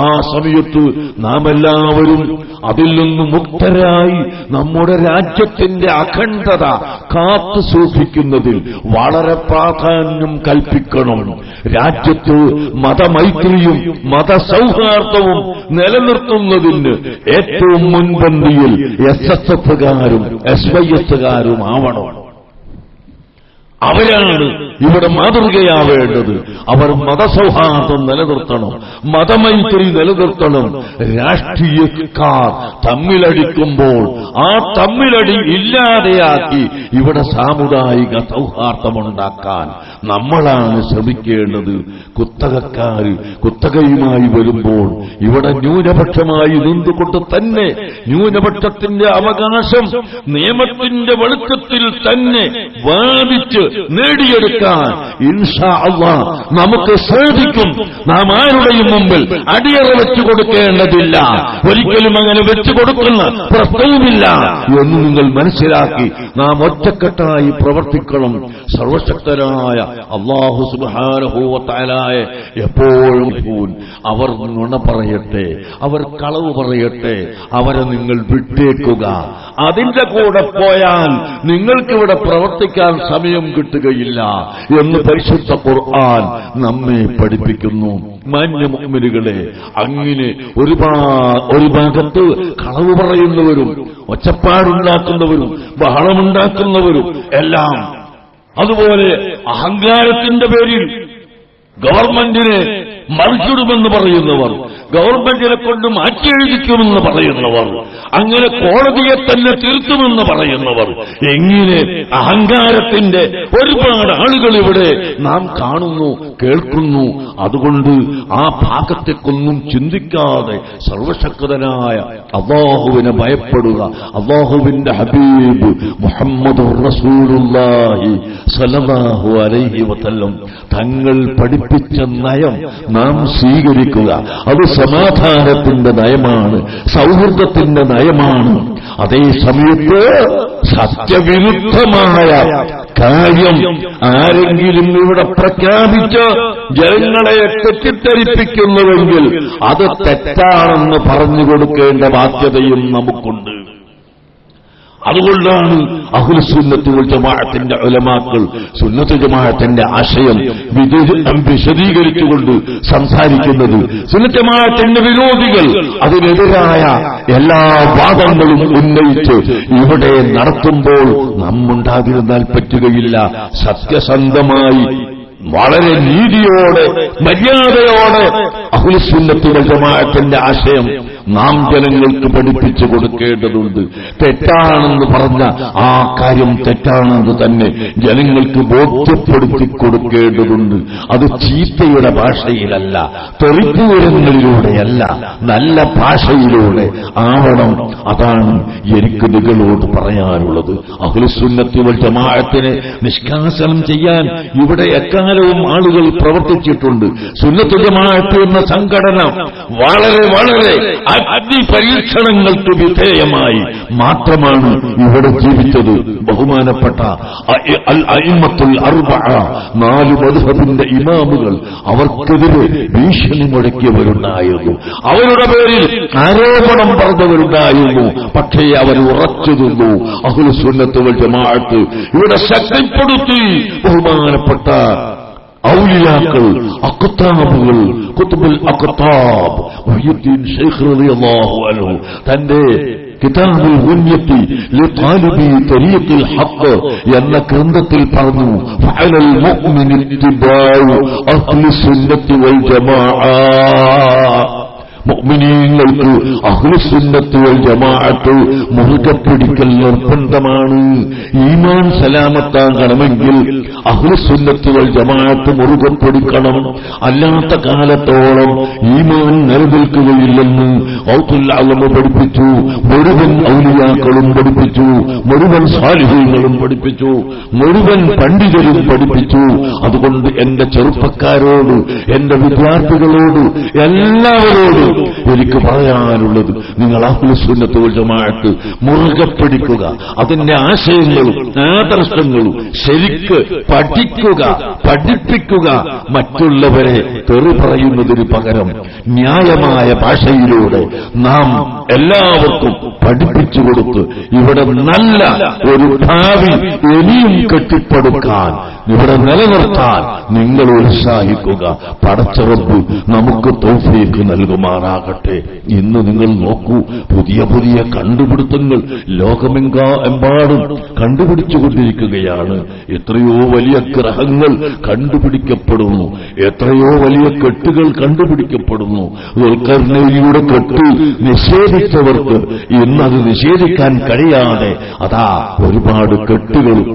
ആ സമയത്ത് നാം എല്ലാവരും അതിൽ നിന്ന് മുക്തരായി നമ്മുടെ രാജ്യത്തിന്റെ അഖണ്ഡത കാത്തു സൂക്ഷിക്കുന്നതിൽ വളരെ പ്രാധാന്യം കൽപ്പിക്കണം. രാജ്യത്ത് മതമൈത്രിയും മതസൗഹാർദ്ദവും നിലനിർത്തുന്നതിന് ഏറ്റവും മുൻപന്തിയിൽ എസ്എസ്എഫുകാരും SYSകാരും ആവണം. അവരാണ് ഇവിടെ മാതൃകയാവേണ്ടത്. അവർ മതസൗഹാർദ്ദം നിലനിർത്തണം, മതമൈത്രി നിലനിർത്തണം. രാഷ്ട്രീയക്കാർ തമ്മിലടിക്കുമ്പോൾ ആ തമ്മിലടി ഇല്ലാതെയാക്കി ഇവിടെ സാമുദായിക സൗഹാർദ്ദമുണ്ടാക്കാൻ നമ്മളാണ് ശ്രമിക്കേണ്ടത്. കുത്തകക്കാര് കുത്തകയുമായി വരുമ്പോൾ ഇവിടെ ന്യൂനപക്ഷമായി നിന്നുകൊണ്ട് തന്നെ ന്യൂനപക്ഷത്തിന്റെ അവകാശം നിയമത്തിന്റെ വെളിച്ചത്തിൽ തന്നെ വാദിച്ച് നേടിയെടുക്കാൻ ഇൻഷാ അല്ലാഹ് നമുക്ക് സാധിക്കും. നാം ആരുടെയും മുമ്പിൽ അടിയറ വെച്ചു കൊടുക്കേണ്ടതില്ല, ഒരിക്കലും അങ്ങനെ വെച്ചു കൊടുക്കുന്ന പ്രശ്നവുമില്ല എന്ന് നിങ്ങൾ മനസ്സിലാക്കി നാം ഒറ്റക്കെട്ടായി പ്രവർത്തിക്കണം. സർവശക്തനായ അല്ലാഹു സുബ്ഹാനഹു വ തആലയെ എപ്പോഴും അവർ നുണ പറയട്ടെ, അവർ കളവ് പറയട്ടെ, അവരെ നിങ്ങൾ വിട്ടേക്കുക. അതിന്റെ കൂടെ പോയാൽ നിങ്ങൾക്കിവിടെ പ്രവർത്തിക്കാൻ സമയം കിട്ടുകയില്ല എന്ന് പരിശുദ്ധ ഖുർആൻ നമ്മെ പഠിപ്പിക്കുന്നു. മാന്യ മുഅ്മിനുകളെ, അങ്ങനെ ഒരു ഭാഗത്ത് കളവ് പറയുന്നവരും ഒച്ചപ്പാടുണ്ടാക്കുന്നവരും ബഹളമുണ്ടാക്കുന്നവരും എല്ലാം, അതുപോലെ അഹങ്കാരത്തിന്റെ പേരിൽ ഗവൺമെന്റിനെ മറിച്ചിടുമെന്ന് പറയുന്നവർ, ഗവൺമെന്റിനെ കൊണ്ട് മാറ്റിയെഴുതിക്കുമെന്ന് പറയുന്നവർ, അങ്ങനെ കോടതിയെ തന്നെ തിരുത്തുമെന്ന് പറയുന്നവർ, എങ്ങനെ അഹങ്കാരത്തിന്റെ ഒരുപാട് ആളുകൾ ഇവിടെ നാം കാണുന്നു, കേൾക്കുന്നു. അതുകൊണ്ട് ആ ഭാഗത്തേക്കൊന്നും ചിന്തിക്കാതെ സർവശക്തനായ അല്ലാഹുവിനെ ഭയപ്പെടുക. അല്ലാഹുവിന്റെ ഹബീബ് മുഹമ്മദുർ റസൂലുള്ളാഹി സ്വല്ലല്ലാഹു അലൈഹി വസല്ലം തങ്ങൾ പഠിപ്പിച്ച നയം നാം സ്വീകരിക്കുക. അത് സമാധാനത്തിന്റെ നയമാണ്, സൗഹൃദത്തിന്റെ നയമാണ്. അതേ സമയത്ത് സത്യവിരുദ്ധമായ കാര്യം ആരെങ്കിലും ഇവിടെ പ്രഖ്യാപിച്ച് ജനങ്ങളെ തെറ്റിദ്ധരിപ്പിക്കുന്നുവെങ്കിൽ അത് തെറ്റാണെന്ന് പറഞ്ഞു കൊടുക്കേണ്ട ബാധ്യതയും നമുക്കുണ്ട്. അതുകൊണ്ടാണ് അഹ്ലുസുന്നത്ത് വൽ ജമാഅത്തിന്റെ ഉലമാക്കൾ സുന്നത്ത് ജമാഅത്തിന്റെ ആശയം വിശദീകരിച്ചുകൊണ്ട് സംസാരിക്കുന്നത്. സുന്നത്ത് ജമാഅത്തിന്റെ വിരോധികൾ അതിനെതിരായ എല്ലാ വാദങ്ങളും ഉന്നയിച്ച് ഇവിടെ നടത്തുമ്പോൾ നമ്മുണ്ടാതിരുന്നാൽ പറ്റുകയില്ല. സത്യസന്ധമായി വളരെ നീതിയോടെ മര്യാദയോടെ അഹ്ലുസുന്നത്ത് വൽ ജമാഅത്തിന്റെ ആശയം നാം ജനങ്ങൾക്ക് പഠിപ്പിച്ചു കൊടുക്കേണ്ടതുണ്ട്. തെറ്റാണെന്ന് പറഞ്ഞ ആ കാര്യം തെറ്റാണെന്ന് തന്നെ ജനങ്ങൾക്ക് ബോധ്യപ്പെടുത്തി കൊടുക്കേണ്ടതുണ്ട്. അത് ചീത്തയുടെ ഭാഷയിലല്ല, തെറിപ്പൂരങ്ങളിലൂടെയല്ല, നല്ല ഭാഷയിലൂടെ ആവണം. അതാണ് എനിക്ക് നിങ്ങളോട് പറയാനുള്ളത്. അഹ്ലുസുന്നത്ത് വൽ ജമാഅത്തിനെ നിഷ്കാസനം ചെയ്യാൻ ഇവിടെ എക്കാലവും ആളുകൾ പ്രവർത്തിച്ചിട്ടുണ്ട്. സുന്നത്ത് ജമാഅത്ത് എന്ന സംഘടന വളരെ വളരെ പരീക്ഷണങ്ങൾക്ക് വിധേയമായി മാത്രമാണ് ഇവിടെ ജീവിച്ചത്. ബഹുമാനപ്പെട്ട അൽ അഇമ്മത്തുൽ അർബഅ, 4 മദ്ഹബിന്റെ ഇമാമുകൾ അവർക്കെതിരെ ഭീഷണി മുഴക്കിയവരുണ്ടായിരുന്നു, അവരുടെ പേരിൽ ആരോപണം പറഞ്ഞവരുണ്ടായിരുന്നു. പക്ഷേ അവർ ഉറച്ചു നിന്നു. അഹ്ലുസുന്നത്ത് വൽ ജമാഅത്ത് ഇവിടെ ശക്തിപ്പെടുത്തി. ബഹുമാനപ്പെട്ട ഔലിയാക്കൾ, അഖ്താബുകൾ, ഖുത്ബുൽ അഖ്താബ് മുഹ്യിദ്ദീൻ ശൈഖ് റളിയല്ലാഹു അൻഹു തന്റെ കിതാബുൽ ഗുന്യത്തി ലിതാലിബി തരീഖിൽ ഹഖ് എന്ന ഗ്രന്ഥത്തിൽ പറഞ്ഞു, ഫഅലൽ മുഅ്മിനി ഇത്തിബാഉ അഹ്ലുസുന്നത്തി വൽ ജമാഅ. മുഅ്മിനീങ്ങൾക്ക് അഹ്ലുസുന്നത്ത് വൽ ജമാഅത്ത് മുറുകെ പിടിക്കൽ നിർബന്ധമാണ്. ഈമാൻ സലാമത്താകണമെങ്കിൽ അഹ്ലുസുന്നത്ത് വൽ ജമാഅത്ത് മുറുകെ പിടിക്കണം. അല്ലാത്ത കാലത്തോളം ഈമാൻ നിലനിൽക്കുകയില്ലെന്ന് ഔത്തുൽ അലമ പഠിപ്പിച്ചു, മുഴുവൻ ഔലിയാക്കളും പഠിപ്പിച്ചു, മുഴുവൻ സാലിഹീങ്ങളും പഠിപ്പിച്ചു, മുഴുവൻ പണ്ഡിതരും പഠിപ്പിച്ചു. അതുകൊണ്ട് എന്റെ ചെറുപ്പക്കാരോട്, എന്റെ വിദ്യാർത്ഥികളോട്, എല്ലാവരോടും എനിക്ക് പറയാനുള്ളത്, നിങ്ങൾ അഹ്ലുസുന്നത്ത് വൽ ജമാഅത്ത് മുറുകെ പിടിക്കുക. അതിന്റെ ആശയങ്ങളും ആദർശങ്ങളും ശരിക്ക് പഠിക്കുക, പഠിപ്പിക്കുക. മറ്റുള്ളവരെ തെറി പറയുന്നതിന് പകരം ന്യായമായ ഭാഷയിലൂടെ നാം എല്ലാവർക്കും പഠിപ്പിച്ചു കൊടുത്ത് ഇവിടെ നല്ല ഒരു ഭാവി ഇനിയും കെട്ടിപ്പടുക്കാൻ, ഇവിടെ നിലനിർത്താൻ നിങ്ങൾ ഉത്സാഹിക്കുക. പടച്ച റബ്ബ് നമുക്ക് തൗഫീഖ് നൽകുമാറാകട്ടെ. ഇന്ന് നിങ്ങൾ നോക്കൂ, പുതിയ പുതിയ കണ്ടുപിടുത്തങ്ങൾ ലോകമെമ്പാടും കണ്ടുപിടിച്ചുകൊണ്ടിരിക്കുകയാണ്. എത്രയോ വലിയ ഗ്രഹങ്ങൾ കണ്ടുപിടിക്കപ്പെടുന്നു, എത്രയോ വലിയ കെട്ടുകൾ കണ്ടുപിടിക്കപ്പെടുന്നു. ദുൽഖർനൈനിയുടെ കെട്ട് നിഷേധിച്ചവർക്ക് ഇന്നത് നിഷേധിക്കാൻ കഴിയാതെ അതാ ഒരുപാട് കെട്ടുകളും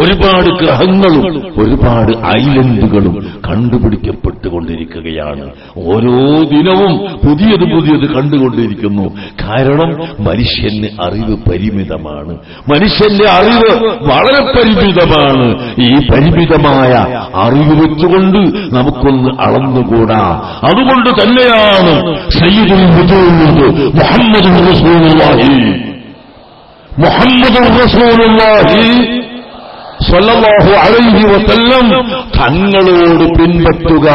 ഒരുപാട് ഗ്രഹങ്ങളും ഒരുപാട് ഐലൻഡുകളും കണ്ടുപിടിക്കപ്പെട്ടുകൊണ്ടിരിക്കുകയാണ്. ഓരോ ദിനവും പുതിയത് പുതിയത് കണ്ടുകൊണ്ടിരിക്കുന്നു. കാരണം മനുഷ്യന് അറിവ് പരിമിതമാണ്, മനുഷ്യന്റെ അറിവ് വളരെ പരിമിതമാണ്. ഈ പരിമിതമായ അറിവ് വെച്ചുകൊണ്ട് നമുക്കൊന്ന് അളന്നുകൂടാ. അതുകൊണ്ട് തന്നെയാണ് സയ്യിദുൽ വജൂദ് മുഹമ്മദുർ റസൂലുള്ളാഹി സ്വല്ലല്ലാഹു അലൈഹി വസല്ലം തങ്ങളോട് പിൻപറ്റുക,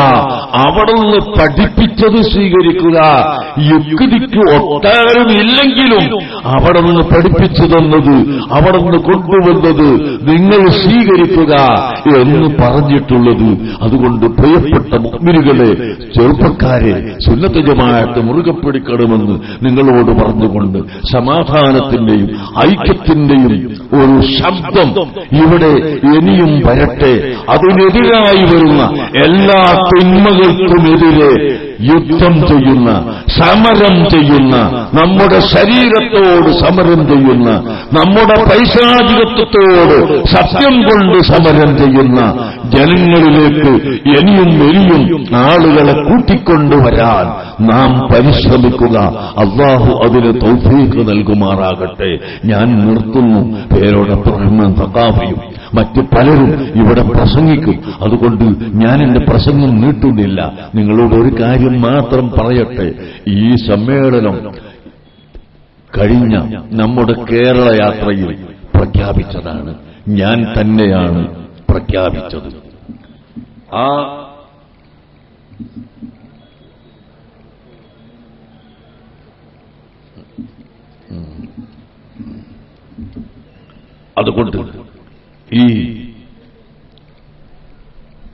അവിടുന്ന് പഠിപ്പിച്ചത് സ്വീകരിക്കുക. യുക്തിക്ക് ഒട്ടാരും ഇല്ലെങ്കിലും അവിടുന്ന് പഠിപ്പിച്ചു തന്നത്, അവിടുന്ന് കൊണ്ടുവന്നത് നിങ്ങൾ സ്വീകരിക്കുക എന്ന് പറഞ്ഞിട്ടുള്ളത്. അതുകൊണ്ട് പ്രിയപ്പെട്ട മുഅ്മിനുകളെ, ചെറുപ്പക്കാരെ, സുന്നത്ത് ജമാഅത്ത് മുറുകെ പിടിക്കണമെന്ന് നിങ്ങളോട് പറഞ്ഞുകൊണ്ട് സമാധാനത്തിന്റെയും ഐക്യത്തിന്റെയും ഒരു ശബ്ദം ഇവിടെ ഇനിയും വരട്ടെ. അതിനെതിരായി വരുന്ന എല്ലാ തിന്മകൾക്കുമെതിരെ യുദ്ധം ചെയ്യുന്ന, സമരം ചെയ്യുന്ന, നമ്മുടെ ശരീരത്തോട് സമരം ചെയ്യുന്ന, നമ്മുടെ പൈശാചികത്വത്തോട് സത്യം കൊണ്ട് സമരം ചെയ്യുന്ന ജനങ്ങളിലേക്ക് ഇനിയും ആളുകളെ കൂട്ടിക്കൊണ്ടുവരാൻ നാം പരിശ്രമിക്കുക. അല്ലാഹു അതിന് തൗഫീഖ് നൽകുമാറാകട്ടെ. ഞാൻ നിർത്തുന്നു. പേരോടൊപ്പം റഹ്മാൻ സഖാഫിയും മറ്റു പലരും ഇവിടെ പ്രസംഗിക്കും. അതുകൊണ്ട് ഞാൻ എന്റെ പ്രസംഗം നീട്ടുന്നില്ല. നിങ്ങളോട് ഒരു കാര്യം മാത്രം പറയട്ടെ. ഈ സമ്മേളനം കഴിഞ്ഞ നമ്മുടെ കേരള യാത്രയിൽ പ്രഖ്യാപിച്ചതാണ്. ഞാൻ തന്നെയാണ് പ്രഖ്യാപിച്ചത്. അതുകൊണ്ട് ഈ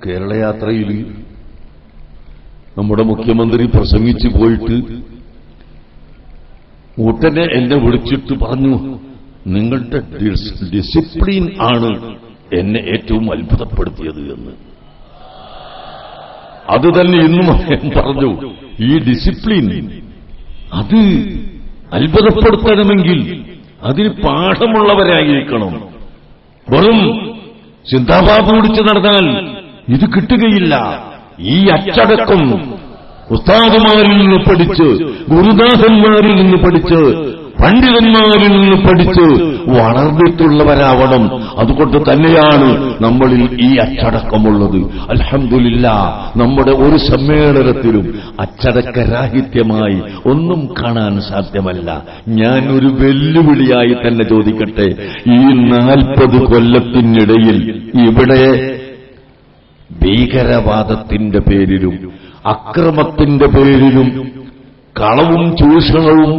കേരളയാത്രയിൽ നമ്മുടെ മുഖ്യമന്ത്രി പ്രസംഗിച്ചു പോയിട്ട് ഉടനെ എന്നെ വിളിച്ചിട്ട് പറഞ്ഞു, നിങ്ങളുടെ ഡിസിപ്ലിൻ ആണ് എന്നെ ഏറ്റവും അത്ഭുതപ്പെടുത്തിയത് എന്ന്. അത് തന്നെ ഇന്നും പറഞ്ഞു. ഈ ഡിസിപ്ലിൻ അത് അത്ഭുതപ്പെടുത്തണമെങ്കിൽ അതിന് പാഠമുള്ളവരായിരിക്കണം. വെറും ചിന്താഭാവം പിടിച്ച് നടന്നാൽ ഇത് കിട്ടുകയില്ല. ഈ അച്ചടക്കം ഉസ്താദുമാരിൽ നിന്ന് പഠിച്ച്, ഗുരുനാഥന്മാരിൽ നിന്ന് പഠിച്ച്, പണ്ഡിതന്മാരിൽ നിന്ന് പഠിച്ച് വളർന്നിട്ടുള്ളവരാവണം. അതുകൊണ്ട് തന്നെയാണ് നമ്മളിൽ ഈ അച്ചടക്കമുള്ളത്. അൽഹംദുലില്ലാഹ്, നമ്മുടെ ഒരു സമ്മേളനത്തിലും അച്ചടക്കരാഹിത്യമായി ഒന്നും കാണാൻ സാധ്യമല്ല. ഞാൻ ഒരു വെല്ലുവിളിയായി തന്നെ ചോദിക്കട്ടെ, ഈ 40 കൊല്ലത്തിനിടയിൽ ഇവിടെ ഭീകരവാദത്തിന്റെ പേരിലും അക്രമത്തിന്റെ പേരിലും കളവും ചൂഷണവും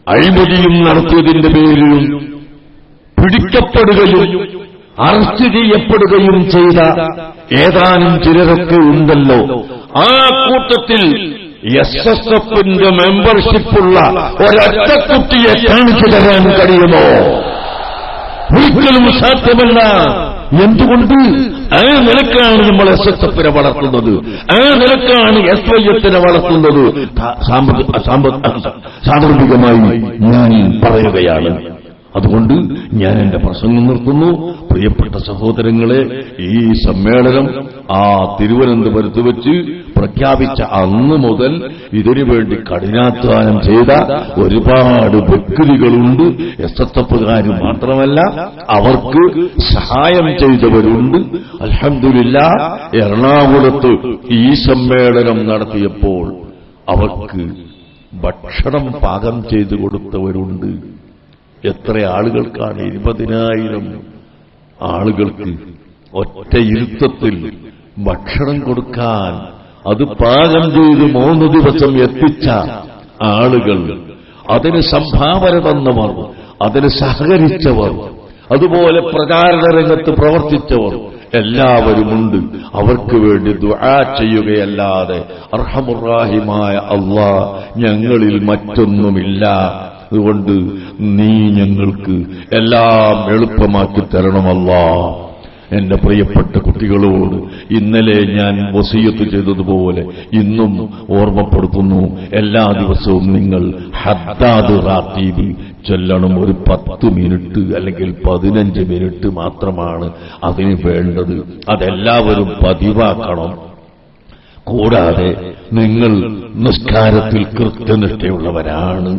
അഴിമതിയും നടത്തിയതിന്റെ പേരിലും പിടിക്കപ്പെടുകയും അറസ്റ്റ് ചെയ്യപ്പെടുകയും ചെയ്ത ഏതാനും ചിലരൊക്കെ ഉണ്ടല്ലോ. ആ കൂട്ടത്തിൽ SSFന്റെ മെമ്പർഷിപ്പുള്ള ഒരൊറ്റ കുട്ടിയെ കാണിച്ചു തരാൻ കഴിയുമോ? ഒരിക്കലും സാധ്യമല്ല. എന്തുകൊണ്ട്? ആ നിലക്കാണ് നമ്മൾ SSFനെ വളർത്തുന്നത്, ആ നിലക്കാണ് SYFനെ വളർത്തുന്നത്. സാന്ദർഭികമായി ഞാൻ പറയുകയാണ്. അതുകൊണ്ട് ഞാൻ എന്റെ പ്രസംഗം നിർത്തുന്നു. പ്രിയപ്പെട്ട സഹോദരങ്ങളെ, ഈ സമ്മേളനം തിരുവനന്തപുരത്ത് വെച്ച് പ്രഖ്യാപിച്ച അന്ന് മുതൽ ഇതിനുവേണ്ടി കഠിനാധ്വാനം ചെയ്ത ഒരുപാട് വ്യക്തികളുണ്ട്. SSFകാർ മാത്രമല്ല, അവർക്ക് സഹായം ചെയ്തവരുണ്ട്. അൽഹംദുലില്ലാഹ്, എറണാകുളത്ത് ഈ സമ്മേളനം നടത്തിയപ്പോൾ അവർക്ക് ഭക്ഷണം പാകം ചെയ്തു കൊടുത്തവരുണ്ട്. എത്ര ആളുകൾക്കാണ്? 20,000 ആളുകൾക്ക് ഒറ്റ ഇരുത്തത്തിൽ ഭക്ഷണം കൊടുക്കാൻ അത് പാകം ചെയ്ത് 3 ദിവസം എത്തിച്ച ആളുകൾ, അതിന് സംഭാവന തന്നവർ, അതിന് സഹകരിച്ചവർ, അതുപോലെ പ്രചാരണ രംഗത്ത് പ്രവർത്തിച്ചവർ എല്ലാവരുമുണ്ട്. അവർക്ക് വേണ്ടി ദുആ ചെയ്യുകയല്ലാതെ അർഹമുർ-റഹീമായ അല്ലാഹ് ഞങ്ങളിൽ മറ്റൊന്നുമില്ല. അതുകൊണ്ട് നീ ഞങ്ങൾക്ക് എല്ലാം എളുപ്പമാക്കി തരണമല്ലാഹ്. എന്റെ പ്രിയപ്പെട്ട കുട്ടികളോട് ഇന്നലെ ഞാൻ വസിയത്ത് ചെയ്തതുപോലെ ഇന്നും ഓർമ്മപ്പെടുത്തുന്നു. എല്ലാ ദിവസവും നിങ്ങൾ ഹദ്ദാദ് റാത്തീബ് ചൊല്ലണം. ഒരു 10 മിനിറ്റ് അല്ലെങ്കിൽ 15 മിനിറ്റ് മാത്രമാണ് അതിന് വേണ്ടത്. അതെല്ലാവരും പതിവാക്കണം. കൂടാതെ നിങ്ങൾ നിസ്കാരത്തിൽ കൃത്യനിഷ്ഠയുള്ളവരാണ്.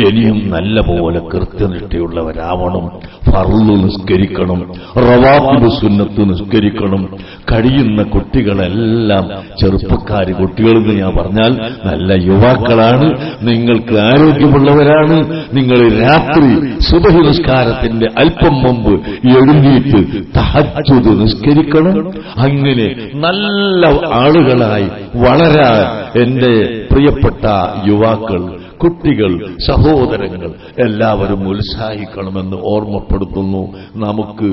ഇനിയും നല്ല പോലെ കൃത്യനിഷ്ഠയുള്ളവരാവണം. ഫർള് നിസ്കരിക്കണം, റവാത്തിബ് സുന്നത്ത് നിസ്കരിക്കണം. കഴിയുന്ന കുട്ടികളെല്ലാം ചെറുപ്പക്കാര്, കുട്ടികളെന്ന് ഞാൻ പറഞ്ഞാൽ നല്ല യുവാക്കളാണ്, നിങ്ങൾക്ക് ആരോഗ്യമുള്ളവരാണ്. നിങ്ങൾ രാത്രി സുബഹി നിസ്കാരത്തിന്റെ അല്പം മുമ്പ് എഴുന്നേറ്റ് തഹജ്ജുദ് നിസ്കരിക്കണം. അങ്ങനെ നല്ല ആളുകളായി വളരാൻ എന്റെ പ്രിയപ്പെട്ട യുവാക്കൾ, കുട്ടികൾ, സഹോദരങ്ങൾ എല്ലാവരും ഉത്സാഹിക്കണമെന്ന് ഓർമ്മപ്പെടുത്തുന്നു. നമുക്ക്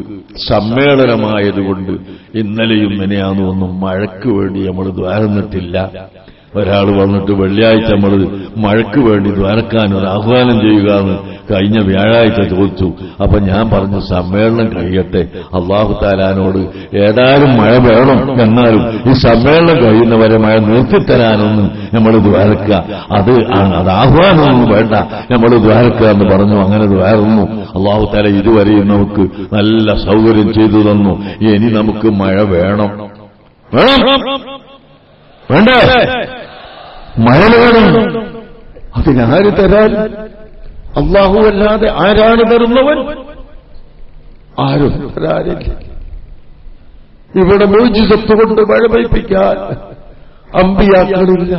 സമ്മേളനമായതുകൊണ്ട് ഇന്നലെയും മെനയാന്നും ഒന്നും മഴയ്ക്ക് വേണ്ടി നമ്മൾ ദ്വാരന്നിട്ടില്ല. ഒരാൾ വന്നിട്ട് വെള്ളിയാഴ്ച നമ്മൾ മഴയ്ക്ക് വേണ്ടി ദ്വാരക്കാൻ ഒരു ആഹ്വാനം ചെയ്യുക എന്ന് കഴിഞ്ഞ വ്യാഴാഴ്ച ചോദിച്ചു. അപ്പൊ ഞാൻ പറഞ്ഞു സമ്മേളനം കഴിയട്ടെ, അള്ളാഹു താലാനോട് ഏതായാലും മഴ വേണം, എന്നാലും ഈ സമ്മേളനം കഴിയുന്നവരെ മഴ നിർത്തിത്തരാനൊന്നും നമ്മൾ ദ്വാരക്കുക, അത് ആഹ്വാനമൊന്നും വേണ്ട, നമ്മൾ ദ്വാരക്കുക എന്ന് പറഞ്ഞു. അങ്ങനെ ദ്വാരുന്നു. അള്ളാഹു താല ഇതുവരെയും നമുക്ക് നല്ല സൗകര്യം ചെയ്തു തന്നു. ഇനി നമുക്ക് മഴ വേണം. വേണ്ടേ? മഴ വേണം. അതിനാര് തരാൻ? അള്ളാഹു അല്ലാതെ ആരാണ് തരുന്നവൻ? ആരും തരാനില്ല. ഇവിടെ മോചിതത്വ കൊണ്ട് മഴ പെയ്പ്പിക്കാൻ അമ്പിയാക്കളില്ല.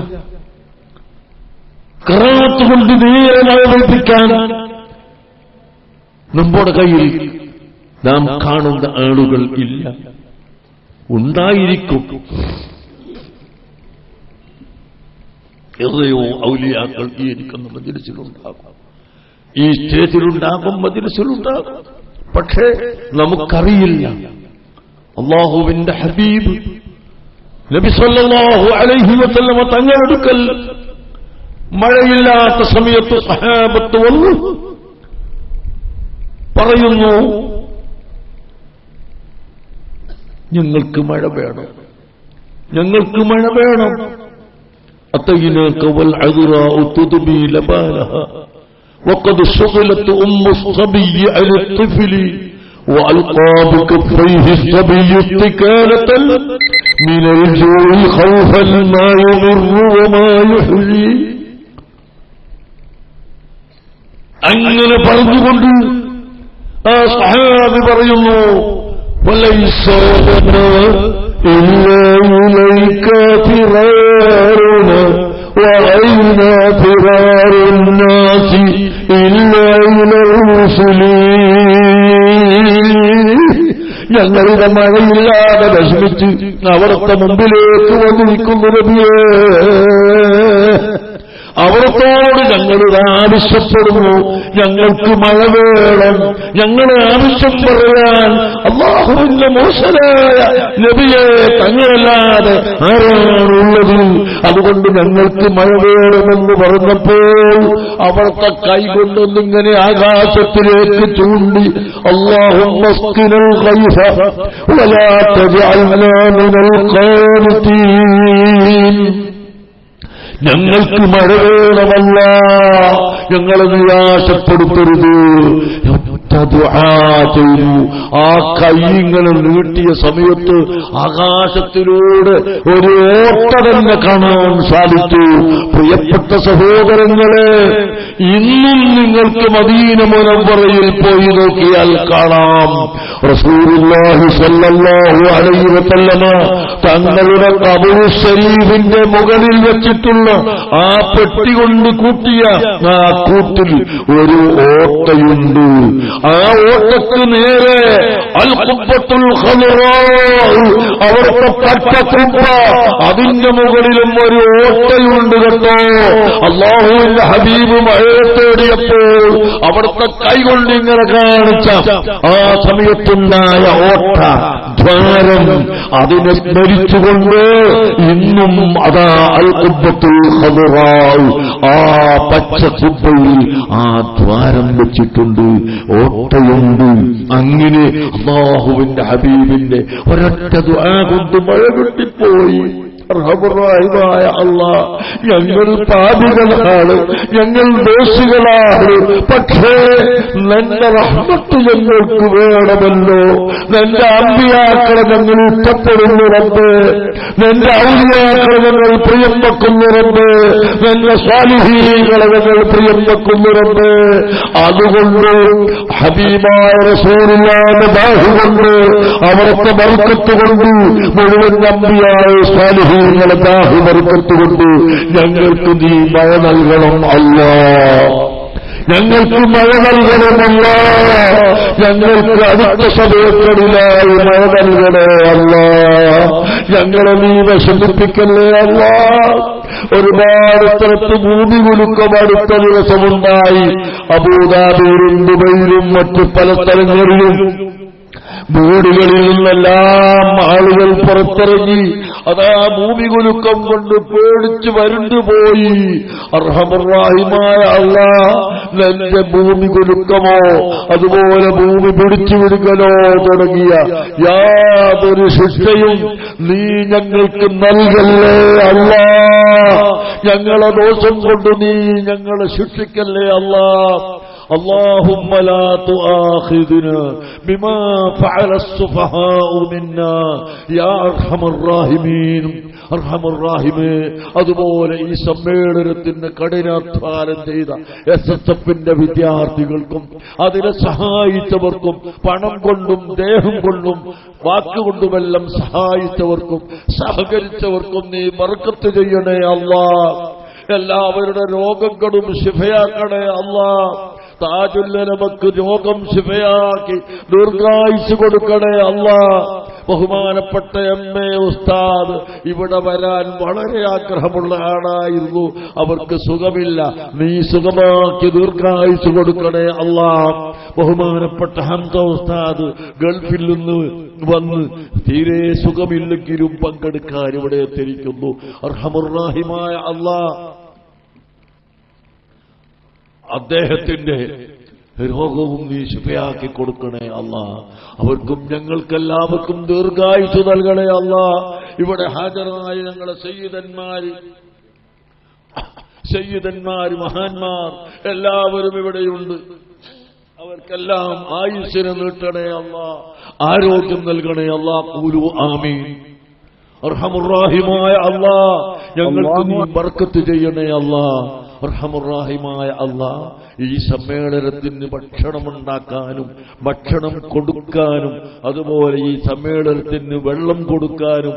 ഖറാഅത്ത് കൊണ്ട് നേരെ മഴ പെയ്പ്പിക്കാൻ നമ്മുടെ കയ്യിൽ നാം കാണുന്ന ആളുകൾ ഇല്ല. ഉണ്ടായിരിക്കും. എത്രയോ ഔലിയാക്കൾ ഈ ഇരിക്കുന്ന മജ്‌ലിസിലുണ്ടാകും, ഈ സ്റ്റേജിലുണ്ടാകും, മജ്‌ലിസിലുണ്ടാകും. പക്ഷേ നമുക്കറിയില്ല. അല്ലാഹുവിന്റെ ഹബീബ് നബി സല്ലല്ലാഹു അലൈഹി വസല്ലമ തങ്ങളടുക്കൽ മഴയില്ലാത്ത സമയത്ത് സഹാബത്ത് വന്നു പറയുന്നു, ഞങ്ങൾക്ക് മഴ വേണം, ഞങ്ങൾക്ക് മഴ വേണം. أتيناك والعذراء تدبي لبانها وقد شغلت أم الصبي عن الطفل وألقى بكفيه الصبي اتكالة من الجوع خوفا ما يضر وما يحيي. അങ്ങനെ പറഞ്ഞുകൊണ്ട് ആ സഹാബി പറയുന്നു, وليس لنا إلا إليك فرارنا وأين فرار الناس إلا إلى المرسلين. ഞങ്ങളുടെ മഴയില്ലാതെ വിഷമിച്ച് അവിടുത്തെ മുമ്പിലേക്ക് വന്നിരിക്കുന്നു നബിയേ, അവിടത്തോട് ഞങ്ങൾ ആവശ്യപ്പെടുന്നു, ഞങ്ങൾക്ക് മഴ വേണം. ഞങ്ങളെ ആവശ്യം പറയാൻ അല്ലാഹുവിന്റെ മോശനായ നബിയെ തങ്ങളല്ലാതെ ആരാണുള്ളത്? അതുകൊണ്ട് ഞങ്ങൾക്ക് മഴ വേണമെന്ന് പറഞ്ഞപ്പോൾ അവിടുത്തെ കൈകൊണ്ടൊന്നിങ്ങനെ ആകാശത്തിലേക്ക് ചൂണ്ടി, അല്ലാഹുമ്മ സ്ഖിനൽ ഖൈഫ വലാ തജഅൽനാ മിനൽ ഖാനിതീൻ. ഞങ്ങൾക്ക് മഴ വേണമല്ല, ഞങ്ങളെ നിരാശപ്പെടുത്തരുത്. ചെയ്തു. ആ കൈ ഇങ്ങനെ നീട്ടിയ സമയത്ത് ആകാശത്തിലൂടെ ഒരു ഓട്ട തന്നെ കാണാൻ സാധിച്ചു. പ്രിയപ്പെട്ട സഹോദരങ്ങളെ, ഇന്നും നിങ്ങൾക്ക് മദീന മുനവ്വറയിൽ പോയി നോക്കിയാൽ കാണാം, റസൂലുള്ളാഹി സ്വല്ലല്ലാഹു അലൈഹി വസല്ലമ തങ്ങളുടെ ഖബർ ശരീഫിന്റെ മുകളിൽ വെച്ചിട്ടുള്ള ആ പെട്ടി കൊണ്ട് കൂട്ടിയ ആ കൂട്ടിൽ ഒരു ഓട്ടയുണ്ട്. ആ ഓട്ടക്ക് നേരെ അൽ ഖുബ്ബത്തുൽ ഖദറാ, അവിടുത്തെ പച്ചക്കുബ്ബ, അതിന്റെ മുകളിലും ഒരു ഓട്ടയുണ്ട് കേട്ടോ. അല്ലാഹുവിന്റെ ഹബീബ് മഴ തേടിയപ്പോൾ അവിടുത്തെ കൈകൊണ്ട് ഇങ്ങനെ കാണിച്ച ആ സമയത്തുണ്ടായ ഓട്ട ദ്വാരം, അതിനെ സ്മരിച്ചുകൊണ്ട് ഇന്നും അതാ അൽ ഖുബ്ബത്തുൽ ഖദറാ, ആ പച്ച കുബ്ബയിൽ ആ ദ്വാരം വെച്ചിട്ടുണ്ട്, ഓട്ടയുണ്ട്. അങ്ങനെ അല്ലാഹുവിന്റെ ഹബീബിന്റെ ഒരൊറ്റ ദുആ കൊണ്ട് മഴ കിട്ടിപ്പോയി. റഹ്മാനായ അല്ലാഹ്, ഞങ്ങൾ പാപികളാണ്, ഞങ്ങൾ ദോഷികളാണ്. പക്ഷേ നിന്റെ റഹ്മത്ത് ഞങ്ങൾക്ക് വേണമല്ലോ. നിന്റെ അമ്പിയാക്കളെ ഞങ്ങൾ ഇഷ്ടപ്പെടുന്നു റബ്ബേ, നിന്റെ ഔലിയാക്കളെ ഞങ്ങൾ പ്രിയം വെക്കുന്നു റബ്ബേ, നിന്റെ സ്വാലിഹീങ്ങളെ ഞങ്ങൾ പ്രിയം വെക്കുന്നു റബ്ബേ. അതുകൊണ്ട് ഹബീബായ റസൂലുള്ളാഹിന്റെ ബാഹുകൊണ്ട്, അവിടുത്തെ ബർക്കത്ത് കൊണ്ട്, മുഴുവൻ അമ്പിയായ സ്വാലിഹീ നിങ്ങളെ ദാഹി ബർക്കത്തുകൊണ്ട് ഞങ്ങൾക്ക് നീ മഴ നൽകണം അല്ലാഹ്, ഞങ്ങൾക്ക് മഴ നൽകണമല്ലാ, ഞങ്ങൾക്ക് അടുത്ത സമയങ്ങളിലായി മഴ നൽകണേ അല്ലാഹ്, ഞങ്ങളെ നീ വിഷമിപ്പിക്കല്ലേ അല്ലാഹ്. ഒരുപാട് സ്ഥലത്ത് ഭൂമി കുലുക്കം അടുത്ത ദിവസമുണ്ടായി. അബൂദാബിയിലും ദുബൈയിലും മറ്റു പല സ്ഥലങ്ങളിലും വീടുകളിൽ നിന്നെല്ലാം ആളുകൾ പുറത്തിറങ്ങി അതാ ഭൂമി കുലുക്കം കൊണ്ട് പേടിച്ച് വരണ്ടുപോയി. അർഹമർറാഹിമായ അല്ലാഹ്, നിന്റെ ഭൂമി കുലുക്കമോ അതുപോലെ ഭൂമി പിടിച്ചു വിടുകലോ തുടങ്ങിയ യാതൊരു ശിക്ഷയും നീ ഞങ്ങൾക്ക് നൽകല്ലേ അല്ലാഹ്. ഞങ്ങളെ ദോഷം കൊണ്ട് നീ ഞങ്ങളെ ശിക്ഷിക്കല്ലേ അല്ലാഹ്. اللهم لا تؤاخذنا بما فعل السفهاء منا يا ارحم الراحمين. അർഹമർറാഹിമേ, അതുപോലെ ഈ സമ്മേളനത്തിന് കഠിനാധ്വാനം ചെയ്ത SSFന്റെ വിദ്യാർത്ഥികൾക്കും അതിനെ സഹായിച്ചവർക്കും പണം കൊണ്ടും ദേഹം കൊണ്ടും വാക്കുകൊണ്ടുമെല്ലാം സഹായിച്ചവർക്കും സഹകരിച്ചവർക്കും നീ ബർക്കത്ത് ചെയ്യണേ അല്ലാഹ്. എല്ലാവരുടെ രോഗങ്ങളും ശിഫയാക്കണേ അല്ലാഹ്. താജുല്ലമക്ക് രോഗം ശിഫയാക്കി ദീർഘായുസ് കൊടുക്കണേ അല്ലാഹ്. ബഹുമാനപ്പെട്ട MA ഉസ്താദ് ഇവിടെ വരാൻ വളരെ ആഗ്രഹമുള്ള ആളായിരുന്നു. അവർക്ക് സുഖമില്ല, നീ സുഖമാക്കി ദീർഘായുസ് കൊടുക്കണേ അല്ലാഹ്. ബഹുമാനപ്പെട്ട ഹംസ ഉസ്താദ് ഗൾഫിൽ നിന്ന് വന്ന് തീരെ സുഖമില്ലെങ്കിലും പങ്കെടുക്കാൻ ഇവിടെ എത്തിയിരിക്കുന്നു. അർഹമുർറാഹിമായ അല്ലാഹ്, അദ്ദേഹത്തിന്റെ രോഗവും നീ ശിഫയാക്കി കൊടുക്കണേ അല്ലാഹ്. അവർക്കും ഞങ്ങൾക്കെല്ലാവർക്കും ദീർഘായുസ് നൽകണേ അല്ലാഹ്. ഇവിടെ ഹാജരായ ഞങ്ങളെ സയ്യിദന്മാര് മഹാന്മാർ എല്ലാവരും ഇവിടെയുണ്ട്. അവർക്കെല്ലാം ആയുസ്സിനെ നീട്ടണേ അല്ലാഹ്, ആരോഗ്യം നൽകണേ അല്ലാഹ്. ഖൂലു ആമീൻ. അർഹമുർറാഹിമായ അല്ലാഹ്, ഞങ്ങൾക്ക് നീ ബർക്കത്ത് ചെയ്യണേ അല്ലാഹ്. അർഹമുർറാഹിമായ അല്ലാഹ്, ഈ സമ്മേളനത്തിന് ഭക്ഷണമുണ്ടാക്കാനും ഭക്ഷണം കൊടുക്കാനും അതുപോലെ ഈ സമ്മേളനത്തിന് വെള്ളം കൊടുക്കാനും